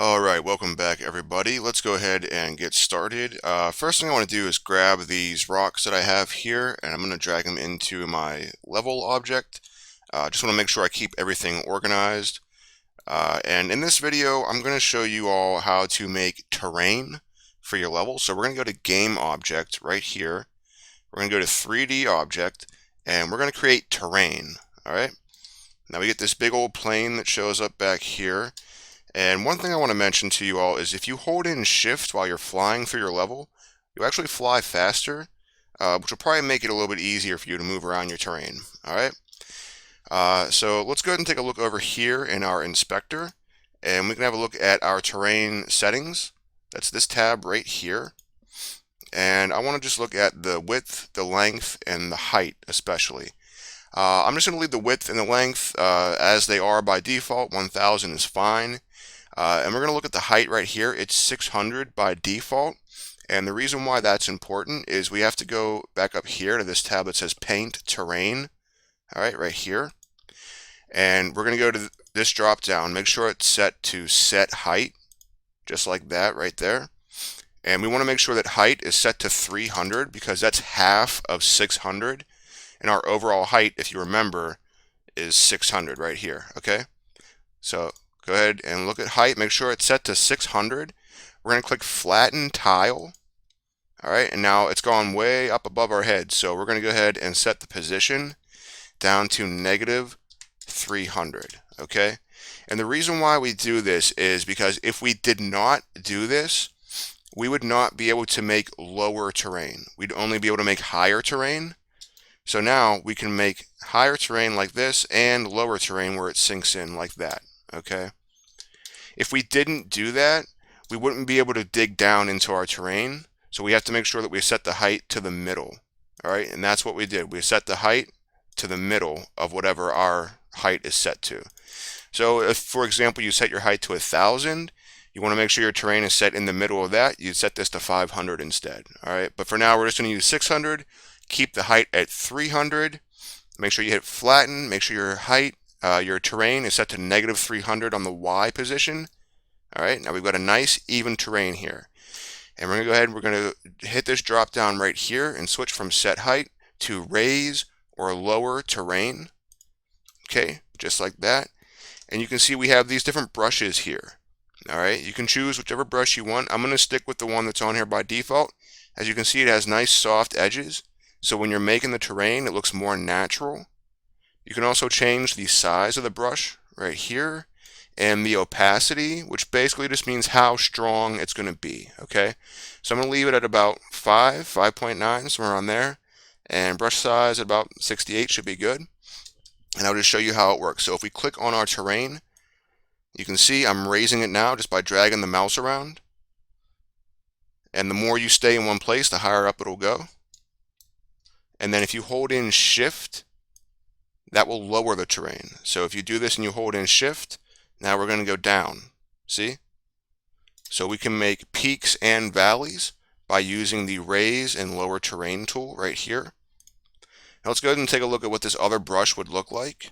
Alright, welcome back everybody. Let's go ahead and get started. First thing I want to do is grab these rocks that I have here, and I'm going to drag them into my level object. Just want to make sure I keep everything organized. And in this video, I'm going to show you all how to make terrain for your level. So we're going to go to Game Object right here. We're going to go to 3D Object, and we're going to create terrain. Alright, now we get this big old plane that shows up back here. And one thing I want to mention to you all is if you hold in shift while you're flying through your level, you actually fly faster, which will probably make it a little bit easier for you to move around your terrain. All right. So let's go ahead and take a look over here in our inspector, and we can have a look at our terrain settings. That's this tab right here. And I want to just look at the width, the length, and the height especially. I'm just going to leave the width and the length as they are by default. 1000 is fine. And we're going to look at the height right here. It's 600 by default. And the reason why that's important is we have to go back up here to this tab that says Paint Terrain. All right, right here. And we're going to go to this drop down. Make sure it's set to Set Height, just like that right there. And we want to make sure that height is set to 300 because that's half of 600. And our overall height, if you remember, is 600 right here. Okay, so go ahead and look at height. Make sure it's set to 600. We're going to click Flatten Tile. All right, and now it's gone way up above our head. So we're going to go ahead and set the position down to negative 300. Okay, and the reason why we do this is because if we did not do this, we would not be able to make lower terrain. We'd only be able to make higher terrain. So now we can make higher terrain like this and lower terrain where it sinks in like that. Okay. If we didn't do that, we wouldn't be able to dig down into our terrain. So we have to make sure that we set the height to the middle. All right, and that's what we did. We set the height to the middle of whatever our height is set to. So if, for example, you set your height to 1000, you want to make sure your terrain is set in the middle of that. You set this to 500 instead. All right, but for now we're just going to use 600. Keep the height at 300. Make sure you hit flatten. Make sure your height, your terrain is set to negative 300 on the Y position. All right, now we've got a nice even terrain here. And we're going to go ahead and we're going to hit this drop down right here and switch from set height to raise or lower terrain. Okay, just like that. And you can see we have these different brushes here. All right, you can choose whichever brush you want. I'm going to stick with the one that's on here by default. As you can see, it has nice soft edges. So when you're making the terrain, it looks more natural. You can also change the size of the brush right here and the opacity, which basically just means how strong it's going to be. Okay, so I'm going to leave it at about 5.9, somewhere around there. And brush size at about 68 should be good. And I'll just show you how it works. So if we click on our terrain, you can see I'm raising it now just by dragging the mouse around. And the more you stay in one place, the higher up it'll go. And then if you hold in shift, that will lower the terrain. So if you do this and you hold in shift, now we're going to go down. See? So we can make peaks and valleys by using the raise and lower terrain tool right here. Now let's go ahead and take a look at what this other brush would look like.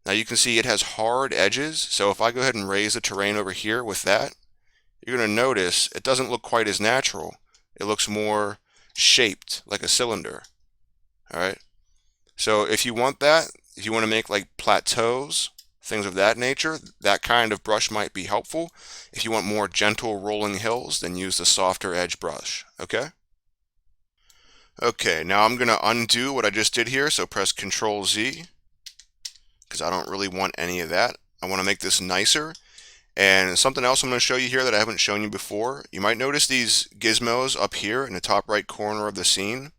Now you can see it has hard edges. So if I go ahead and raise the terrain over here with that, you're going to notice it doesn't look quite as natural. It looks more shaped like a cylinder. All right. So if you want that, if you want to make like plateaus, things of that nature, that kind of brush might be helpful. If you want more gentle rolling hills, then use the softer edge brush. Okay. Okay, now I'm going to undo what I just did here. So press Control Z because I don't really want any of that. I want to make this nicer. And something else I'm going to show you here that I haven't shown you before. You might notice these gizmos up here in the top right corner of the scene.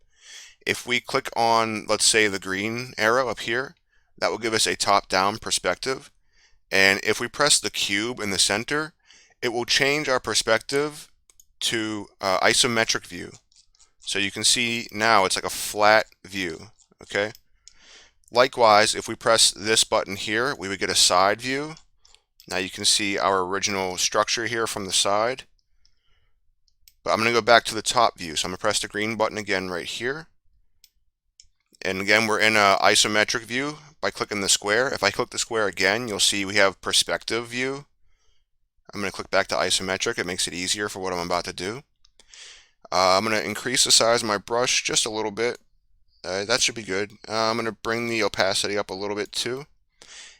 If we click on, let's say, the green arrow up here, that will give us a top-down perspective. And if we press the cube in the center, it will change our perspective to isometric view. So you can see now it's like a flat view, okay? Likewise, if we press this button here, we would get a side view. Now you can see our original structure here from the side. But I'm going to go back to the top view. So I'm going to press the green button again right here. And again, we're in an isometric view by clicking the square. If I click the square again, you'll see we have perspective view. I'm going to click back to isometric. It makes it easier for what I'm about to do. I'm going to increase the size of my brush just a little bit. That should be good. I'm going to bring the opacity up a little bit too.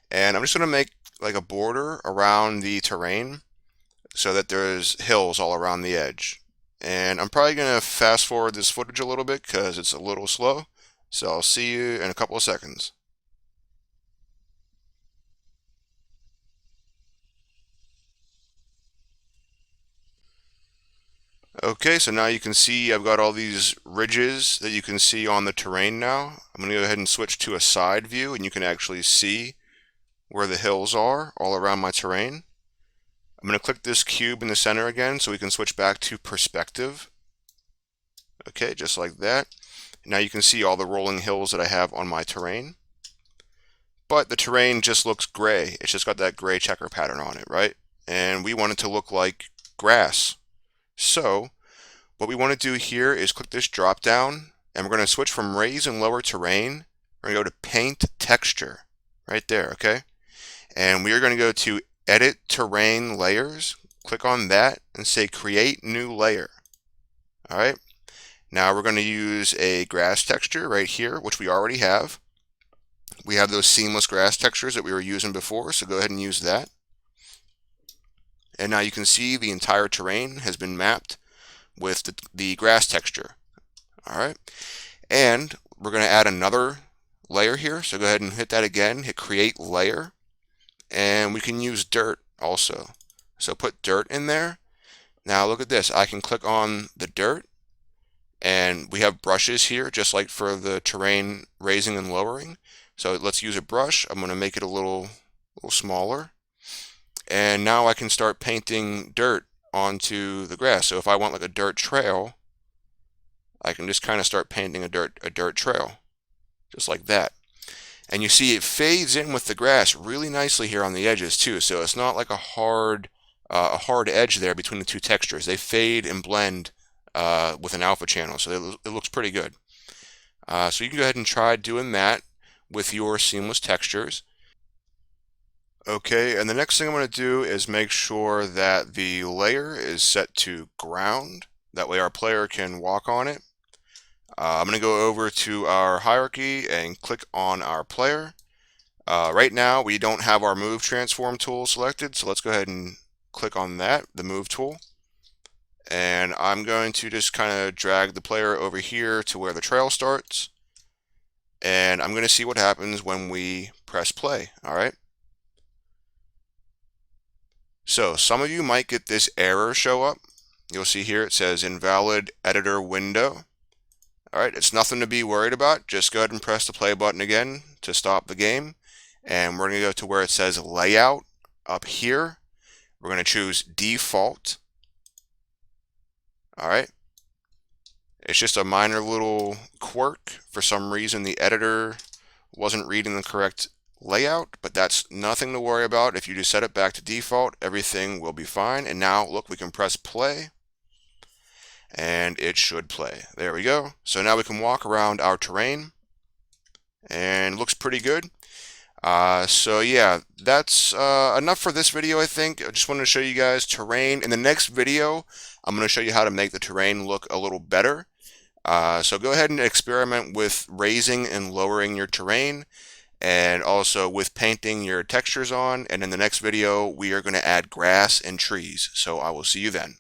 And I'm just going to make like a border around the terrain so that there's hills all around the edge. And I'm probably going to fast forward this footage a little bit because it's a little slow. So I'll see you in a couple of seconds. Okay, so now you can see I've got all these ridges that you can see on the terrain now. I'm going to go ahead and switch to a side view and you can actually see where the hills are all around my terrain. I'm going to click this cube in the center again so we can switch back to perspective. Okay, just like that. Now you can see all the rolling hills that I have on my terrain. But the terrain just looks gray. It's just got that gray checker pattern on it, right? And we want it to look like grass. So what we want to do here is click this drop down and we're going to switch from raise and lower terrain. We're going to go to paint texture right there, okay? And we are going to go to edit terrain layers. Click on that and say create new layer. All right. Now we're going to use a grass texture right here, which we already have. We have those seamless grass textures that we were using before, so go ahead and use that. And now you can see the entire terrain has been mapped with the grass texture. All right. And we're going to add another layer here. So go ahead and hit that again, hit create layer. And we can use dirt also. So put dirt in there. Now look at this. I can click on the dirt and we have brushes here just like for the terrain raising and lowering. So let's use a brush. I'm going to make it a little smaller. And now I can start painting dirt onto the grass. So if I want like a dirt trail, I can just kind of start painting a dirt trail, just like that. And you see it fades in with the grass really nicely here on the edges too. So it's not like a hard edge there between the two textures. They fade and blend with an alpha channel, so it looks pretty good. So you can go ahead and try doing that with your seamless textures. Okay, and the next thing I'm going to do is make sure that the layer is set to ground. That way our player can walk on it. I'm going to go over to our hierarchy and click on our player. Right now we don't have our move transform tool selected, so let's go ahead and click on that, the move tool. And I'm going to just kind of drag the player over here to where the trail starts. And I'm going to see what happens when we press play, all right? So some of you might get this error show up. You'll see here it says invalid editor window. All right, it's nothing to be worried about. Just go ahead and press the play button again to stop the game. And we're going to go to where it says layout up here. We're going to choose default. All right. It's just a minor little quirk. For some reason, the editor wasn't reading the correct layout, but that's nothing to worry about. If you just set it back to default, everything will be fine. And now look, we can press play and it should play. There we go. So now we can walk around our terrain and it looks pretty good. So yeah, that's enough for this video, I think. I just wanted to show you guys terrain. In the next video, I'm going to show you how to make the terrain look a little better. So go ahead and experiment with raising and lowering your terrain, and also with painting your textures on. And in the next video, we are going to add grass and trees. So I will see you then.